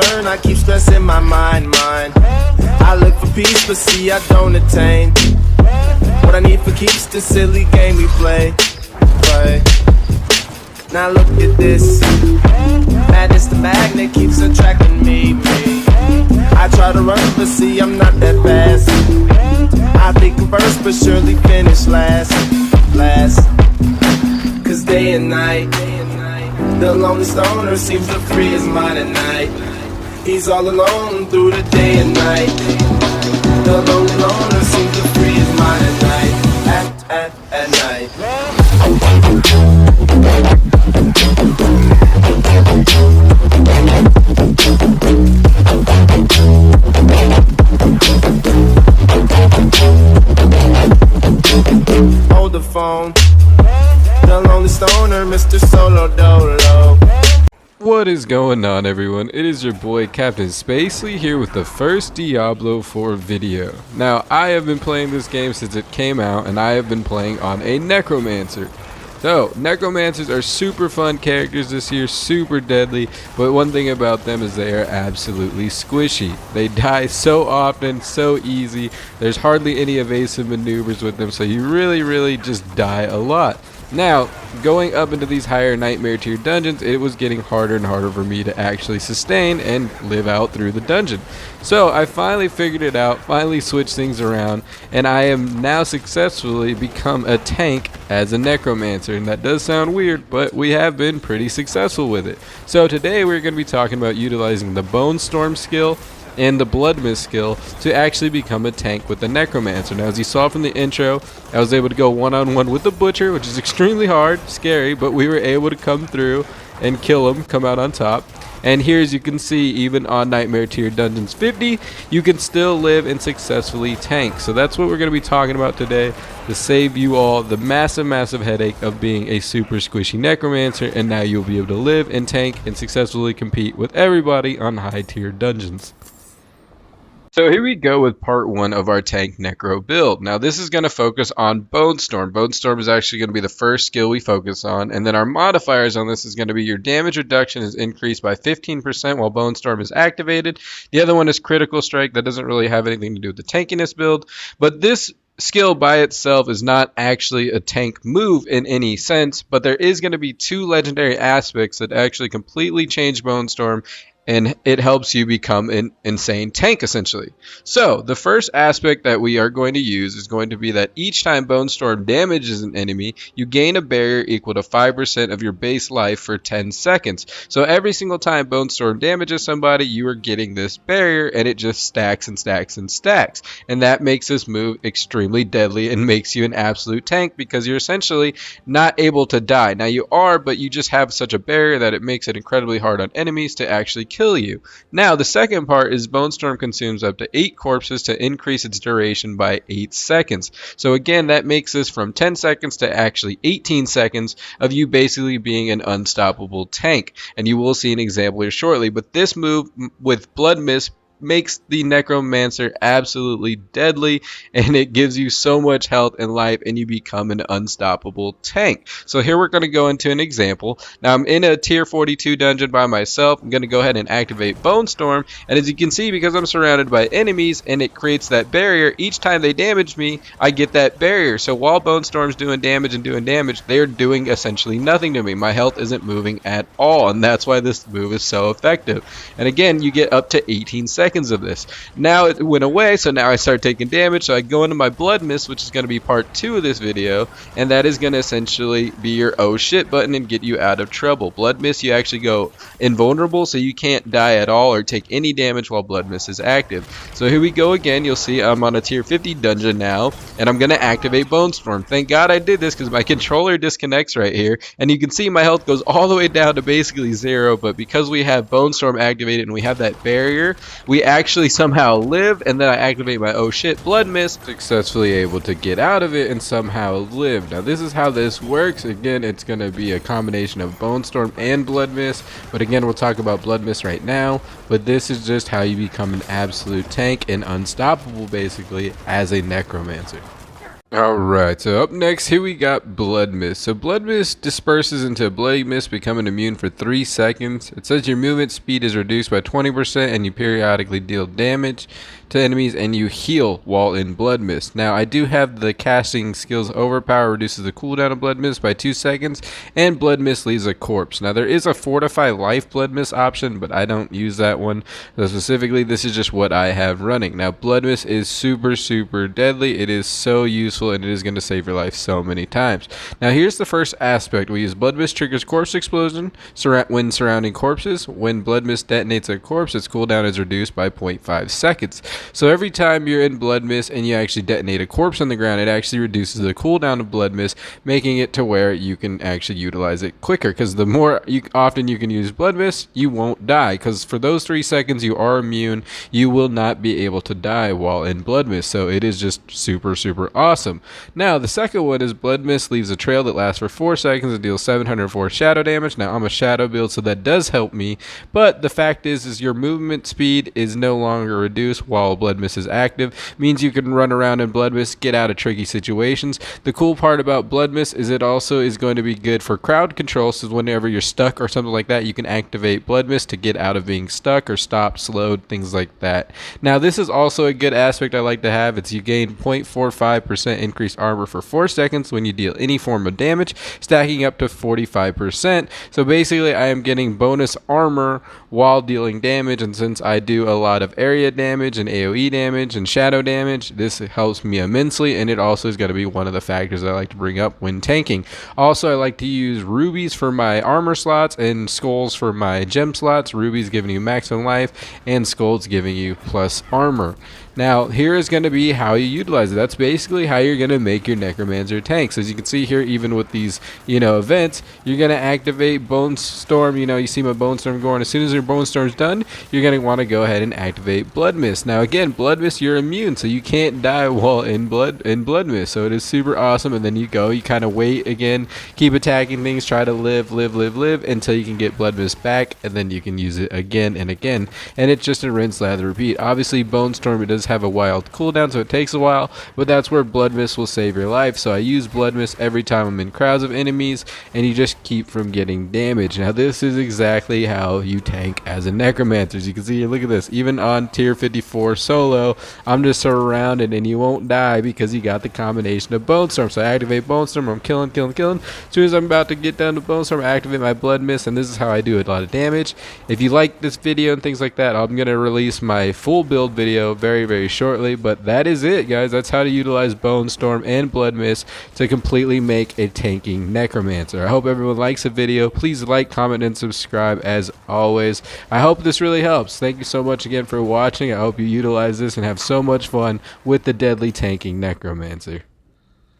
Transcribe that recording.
turn, I keep stressing my mind. I look for peace, but see I don't attain what I need for keeps the silly game we play. Now look at this, madness the magnet keeps attracting me. I try to run, but see I'm not that fast. I think I'm first, but surely finish last. Cause day and night, the lonely stoner seems to free his mind at night. He's all alone through the day and night. The lonely loner seems to free his mind at night. At night. Hold the phone. The lonely stoner, Mr. Solo Dolo. What is going on, everyone? It is your boy Captain Spacely here with the first Diablo 4 video. Now, I have been playing this game since it came out, and I have been playing on a Necromancer. So, Necromancers are super fun characters this year, super deadly, but one thing about them is they are absolutely squishy. They die so often, so easy, there's hardly any evasive maneuvers with them, so you really just die a lot. Now, going up into these higher nightmare tier dungeons, it was getting harder and harder for me to actually sustain and live out through the dungeon. So I finally figured it out, finally switched things around, and I am now successfully become a tank as a Necromancer. And that does sound weird, but we have been pretty successful with it. So today we're going to be talking about utilizing the Bone Storm skill and the Blood Mist skill to actually become a tank with the Necromancer. Now, as you saw from the intro, I was able to go one-on-one with the Butcher, which is extremely hard, scary, but we were able to come through and kill him, come out on top. And here, as you can see, even on Nightmare Tier Dungeons 50, you can still live and successfully tank. So that's what we're going to be talking about today, to save you all the massive headache of being a super squishy Necromancer, and now you'll be able to live and tank and successfully compete with everybody on high tier dungeons. So here we go with part 1 of our tank necro build. Now this is going to focus on Bone Storm. Bone Storm is actually going to be the first skill we focus on, and then our modifiers on this is going to be your damage reduction is increased by 15% while Bone Storm is activated. The other one is Critical Strike. That doesn't really have anything to do with the tankiness build, but this skill by itself is not actually a tank move in any sense, but there is going to be 2 legendary aspects that actually completely change Bone Storm, and it helps you become an insane tank, essentially. So, the first aspect that we are going to use is going to be that each time Bone Storm damages an enemy, you gain a barrier equal to 5% of your base life for 10 seconds. So, every single time Bone Storm damages somebody, you are getting this barrier, and it just stacks and stacks and stacks. And that makes this move extremely deadly and makes you an absolute tank because you're essentially not able to die. Now, you are, but you just have such a barrier that it makes it incredibly hard on enemies to actually kill you. Now, the second part is Bone Storm consumes up to 8 corpses to increase its duration by 8 seconds. So again, that makes this from 10 seconds to actually 18 seconds of you basically being an unstoppable tank. And you will see an example here shortly, but this move with Blood Mist makes the Necromancer absolutely deadly, and it gives you so much health and life, and you become an unstoppable tank. So here we're going to go into an example. Now I'm in a tier 42 dungeon by myself. I'm going to go ahead and activate Bone Storm, and as you can see, because I'm surrounded by enemies and it creates that barrier, each time they damage me, I get that barrier. So while Bone Storm's doing damage, they're doing essentially nothing to me. My health isn't moving at all, and that's why this move is so effective. And again, you get up to 18 seconds of this. Now it went away, so now I start taking damage, so I go into my Blood Mist, which is going to be part 2 of this video, and that is going to essentially be your oh shit button and get you out of trouble. Blood Mist, you actually go invulnerable, so you can't die at all or take any damage while Blood Mist is active. So here we go again. You'll see I'm on a tier 50 dungeon now, and I'm going to activate Bone Storm. Thank God I did this because my controller disconnects right here, and you can see my health goes all the way down to basically 0, but because we have Bone Storm activated and we have that barrier, we actually somehow live, and then I activate my oh shit Blood Mist, successfully able to get out of it and somehow live. Now this is how this works. Again, it's going to be a combination of Bone Storm and Blood Mist, but again, we'll talk about Blood Mist right now, but this is just how you become an absolute tank and unstoppable basically as a Necromancer. Alright, so up next, here we got Blood Mist. So Blood Mist disperses into Bloody Mist, becoming immune for 3 seconds. It says your movement speed is reduced by 20% and you periodically deal damage to enemies and you heal while in Blood Mist. Now, I do have the casting skills Overpower, reduces the cooldown of Blood Mist by 2 seconds, and Blood Mist leaves a corpse. Now, there is a Fortify Life Blood Mist option, but I don't use that one. So specifically, this is just what I have running. Now, Blood Mist is super deadly. It is so useful and it is going to save your life so many times. Now here's the first aspect. We use Blood Mist triggers corpse explosion when surrounding corpses. When Blood Mist detonates a corpse, its cooldown is reduced by 0.5 seconds. So every time you're in Blood Mist and you actually detonate a corpse on the ground, it actually reduces the cooldown of Blood Mist, making it to where you can actually utilize it quicker, because the more often you can use Blood Mist, you won't die, because for those 3 seconds you are immune. You will not be able to die while in Blood Mist, so it is just super awesome. Now, the second one is Blood Mist leaves a trail that lasts for 4 seconds and deals 704 shadow damage. Now, I'm a shadow build, so that does help me, but the fact is your movement speed is no longer reduced while Blood Mist is active. Means you can run around in Blood Mist, get out of tricky situations. The cool part about Blood Mist is it also is going to be good for crowd control, so whenever you're stuck or something like that, you can activate Blood Mist to get out of being stuck or stopped, slowed, things like that. Now, this is also a good aspect I like to have. It's you gain 0.45% increased armor for 4 seconds when you deal any form of damage, stacking up to 45%. So basically, I am getting bonus armor while dealing damage, and since I do a lot of area damage and AoE damage and shadow damage, this helps me immensely, and it also is going to be one of the factors I like to bring up when tanking. Also, I like to use rubies for my armor slots and skulls for my gem slots. Rubies giving you maximum life and skulls giving you plus armor. Now, here is going to be how you utilize it. That's basically how you're going to make your Necromancer tanks. As you can see here, even with these, events, you're going to activate Bone Storm. You see my Bone Storm going. As soon as your Bone Storm's done, you're going to want to go ahead and activate Blood Mist. Now, again, Blood Mist, you're immune, so you can't die while in Blood Mist. So it is super awesome. And then you kind of wait again, keep attacking things, try to live until you can get Blood Mist back, and then you can use it again and again. And it's just a rinse, lather, repeat. Obviously, Bone Storm, it does have a wild cooldown, so it takes a while, but that's where Blood Mist will save your life. So I use Blood Mist every time I'm in crowds of enemies, and you just keep from getting damage. Now, this is exactly how you tank as a Necromancer. As you can see here, look at this. Even on tier 54 solo, I'm just surrounded, and you won't die because you got the combination of Bone Storm. So I activate Bone Storm, I'm killing. As soon as I'm about to get down to Bone Storm, I activate my Blood Mist, and this is how I do a lot of damage. If you like this video and things like that, I'm going to release my full build video very shortly, but that is it, guys. That's how to utilize Bone Storm and Blood Mist to completely make a tanking Necromancer. I hope everyone likes the video. Please like, comment, and subscribe as always. I hope this really helps. Thank you so much again for watching. I hope you utilize this and have so much fun with the deadly tanking Necromancer.